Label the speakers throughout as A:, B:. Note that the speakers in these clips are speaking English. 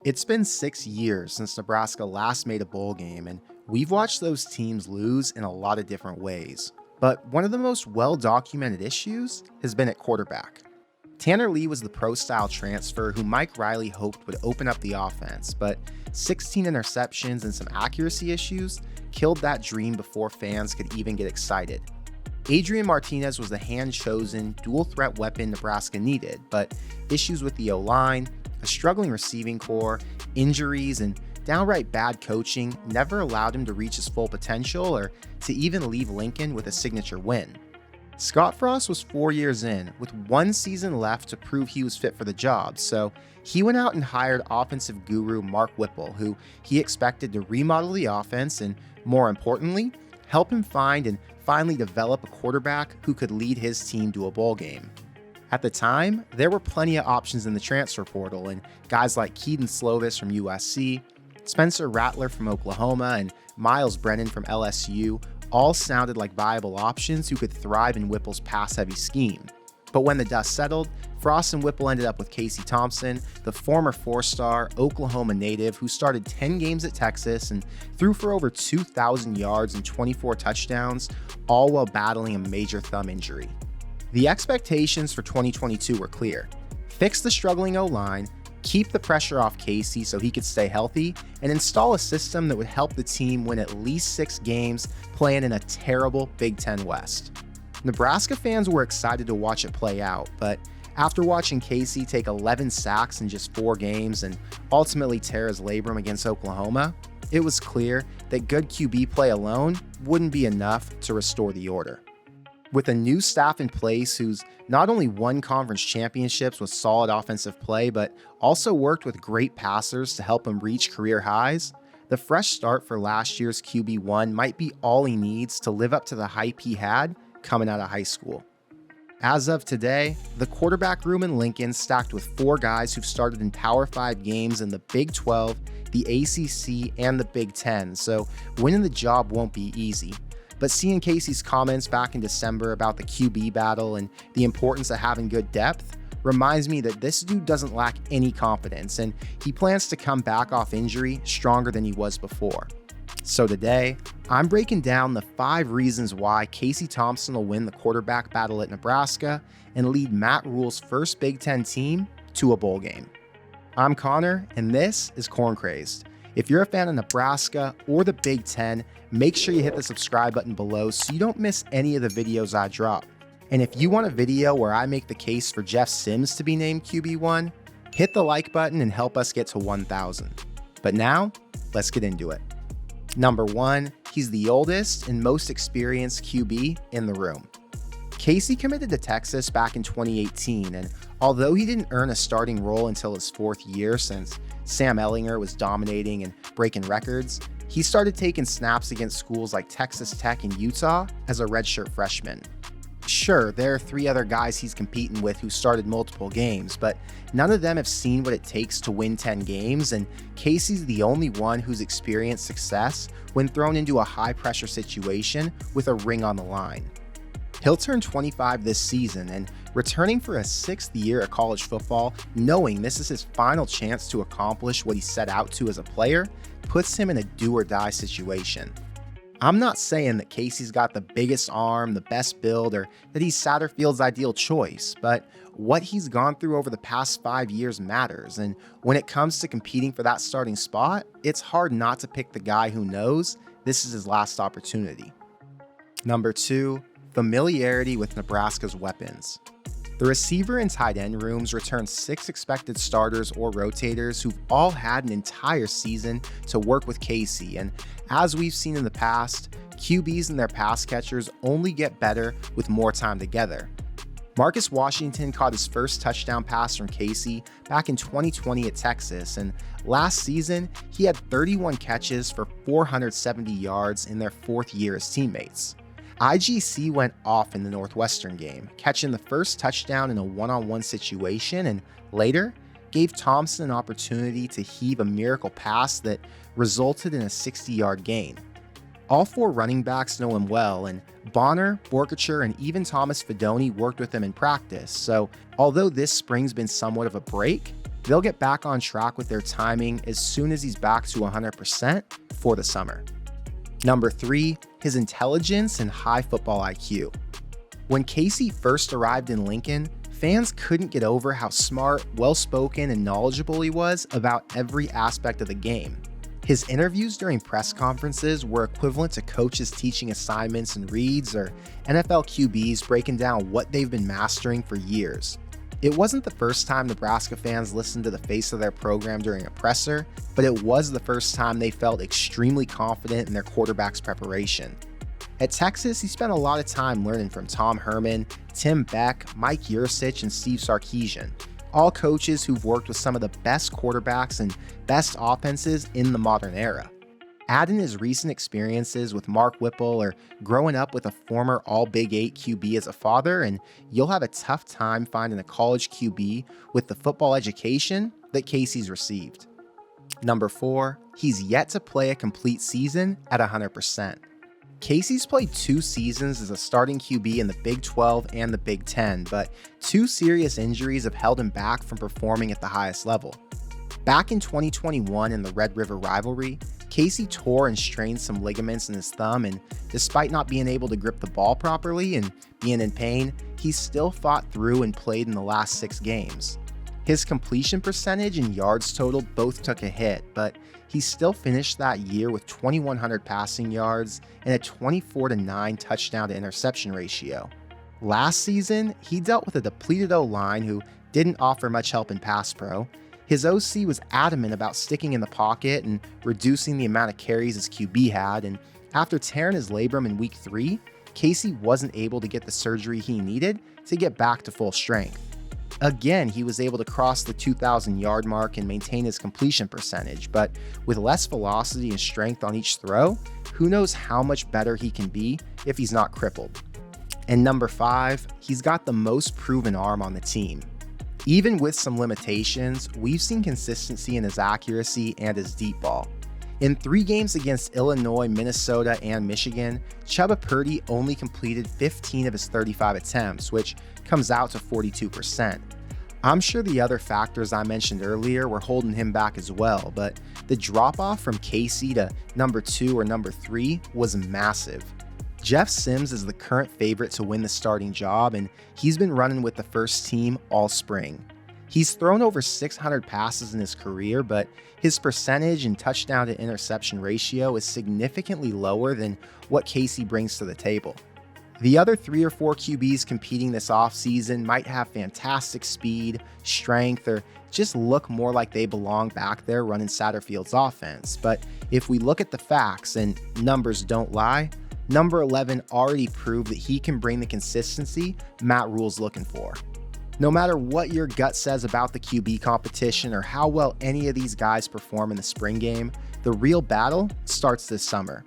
A: It's been 6 years since Nebraska last made a bowl game, and we've watched those teams lose in a lot of different ways. But one of the most well-documented issues has been at quarterback. Tanner Lee was the pro-style transfer who Mike Riley hoped would open up the offense, but 16 interceptions and some accuracy issues killed that dream before fans could even get excited. Adrian Martinez was the hand-chosen, dual-threat weapon Nebraska needed, but issues with the O-line, a struggling receiving core, injuries, and downright bad coaching never allowed him to reach his full potential or to even leave Lincoln with a signature win. Scott Frost was 4 years in, with one season left to prove he was fit for the job, so he went out and hired offensive guru Mark Whipple, who he expected to remodel the offense and, more importantly, help him find and finally develop a quarterback who could lead his team to a bowl game. At the time, there were plenty of options in the transfer portal, and guys like Keaton Slovis from USC, Spencer Rattler from Oklahoma, and Miles Brennan from LSU all sounded like viable options who could thrive in Whipple's pass-heavy scheme. But when the dust settled, Frost and Whipple ended up with Casey Thompson, the former four-star Oklahoma native who started 10 games at Texas and threw for over 2,000 yards and 24 touchdowns, all while battling a major thumb injury. The expectations for 2022 were clear. Fix the struggling O-line, keep the pressure off Casey so he could stay healthy, and install a system that would help the team win at least 6 games playing in a terrible Big Ten West. Nebraska fans were excited to watch it play out, but after watching Casey take 11 sacks in just 4 games and ultimately tear his labrum against Oklahoma, it was clear that good QB play alone wouldn't be enough to restore the order. With a new staff in place who's not only won conference championships with solid offensive play, but also worked with great passers to help him reach career highs, the fresh start for last year's QB1 might be all he needs to live up to the hype he had coming out of high school. As of today, the quarterback room in Lincoln stacked with 4 guys who've started in Power 5 games in the Big 12, the ACC, and the Big 10, so winning the job won't be easy. But seeing Casey's comments back in December about the QB battle and the importance of having good depth reminds me that this dude doesn't lack any confidence, and he plans to come back off injury stronger than he was before. So today, I'm breaking down the 5 reasons why Casey Thompson will win the quarterback battle at Nebraska and lead Matt Rhule's first Big Ten team to a bowl game. I'm Connor, and this is Corn Crazed. If you're a fan of Nebraska or the Big Ten, make sure you hit the subscribe button below so you don't miss any of the videos I drop. And if you want a video where I make the case for Jeff Sims to be named QB1, hit the like button and help us get to 1,000. But now, let's get into it. Number 1, he's the oldest and most experienced QB in the room. Casey committed to Texas back in 2018, and although he didn't earn a starting role until his 4th year since Sam Ehlinger was dominating and breaking records, he started taking snaps against schools like Texas Tech and Utah as a redshirt freshman. Sure, there are 3 other guys he's competing with who started multiple games, but none of them have seen what it takes to win 10 games, and Casey's the only one who's experienced success when thrown into a high-pressure situation with a ring on the line. He'll turn 25 this season, and returning for a 6th year at college football, knowing this is his final chance to accomplish what he set out to as a player, puts him in a do-or-die situation. I'm not saying that Casey's got the biggest arm, the best build, or that he's Satterfield's ideal choice, but what he's gone through over the past 5 years matters, and when it comes to competing for that starting spot, it's hard not to pick the guy who knows this is his last opportunity. Number 2, familiarity with Nebraska's weapons. The receiver and tight end rooms returned 6 expected starters or rotators who've all had an entire season to work with Casey, and as we've seen in the past, QBs and their pass catchers only get better with more time together. Marcus Washington caught his first touchdown pass from Casey back in 2020 at Texas, and last season, he had 31 catches for 470 yards in their 4th year as teammates. IGC went off in the Northwestern game, catching the first touchdown in a one-on-one situation, and later gave Thompson an opportunity to heave a miracle pass that resulted in a 60-yard gain. All 4 running backs know him well, and Bonner, Borkacher, and even Thomas Fidone worked with him in practice, so although this spring's been somewhat of a break, they'll get back on track with their timing as soon as he's back to 100% for the summer. Number 3, his intelligence and high football IQ. When Casey first arrived in Lincoln, fans couldn't get over how smart, well-spoken, and knowledgeable he was about every aspect of the game. His interviews during press conferences were equivalent to coaches teaching assignments and reads, or NFL QBs breaking down what they've been mastering for years. It wasn't the first time Nebraska fans listened to the face of their program during a presser, but it was the first time they felt extremely confident in their quarterback's preparation. At Texas, he spent a lot of time learning from Tom Herman, Tim Beck, Mike Yurcich, and Steve Sarkisian, all coaches who've worked with some of the best quarterbacks and best offenses in the modern era. Add in his recent experiences with Mark Whipple or growing up with a former All-Big 8 QB as a father, and you'll have a tough time finding a college QB with the football education that Casey's received. Number 4, he's yet to play a complete season at 100%. Casey's played 2 seasons as a starting QB in the Big 12 and the Big 10, but 2 serious injuries have held him back from performing at the highest level. Back in 2021 in the Red River rivalry, Casey tore and strained some ligaments in his thumb, and despite not being able to grip the ball properly and being in pain, he still fought through and played in the last 6 games. His completion percentage and yards total both took a hit, but he still finished that year with 2,100 passing yards and a 24-9 touchdown to interception ratio. Last season, he dealt with a depleted O-line who didn't offer much help in pass pro. His OC was adamant about sticking in the pocket and reducing the amount of carries his QB had, and after tearing his labrum in week 3, Casey wasn't able to get the surgery he needed to get back to full strength. Again, he was able to cross the 2,000-yard mark and maintain his completion percentage, but with less velocity and strength on each throw, who knows how much better he can be if he's not crippled. And number 5, he's got the most proven arm on the team. Even with some limitations, we've seen consistency in his accuracy and his deep ball. In 3 games against Illinois, Minnesota, and Michigan, Chubba Purdy only completed 15 of his 35 attempts, which comes out to 42%. I'm sure the other factors I mentioned earlier were holding him back as well, but the drop-off from Casey to number 2 or number 3 was massive. Jeff Sims is the current favorite to win the starting job, and he's been running with the first team all spring. He's thrown over 600 passes in his career, but his percentage and touchdown to interception ratio is significantly lower than what Casey brings to the table. The other 3 or 4 QBs competing this offseason might have fantastic speed, strength, or just look more like they belong back there running Satterfield's offense. But if we look at the facts, and numbers don't lie, number 11 already proved that he can bring the consistency Matt Rhule'S looking for. No matter what your gut says about the QB competition or how well any of these guys perform in the spring game, the real battle starts this summer.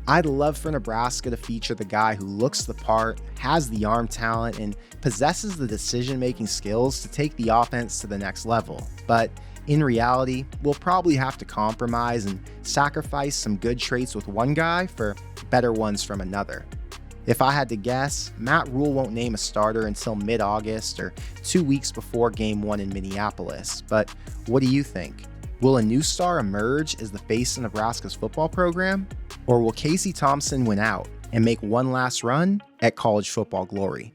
A: I'd love for Nebraska to feature the guy who looks the part, has the arm talent, and possesses the decision-making skills to take the offense to the next level. But in reality, we'll probably have to compromise and sacrifice some good traits with one guy for better ones from another. If I had to guess, Matt Rhule won't name a starter until mid-August or 2 weeks before Game 1 in Minneapolis. But what do you think? Will a new star emerge as the face of Nebraska's football program? Or will Casey Thompson win out and make one last run at college football glory?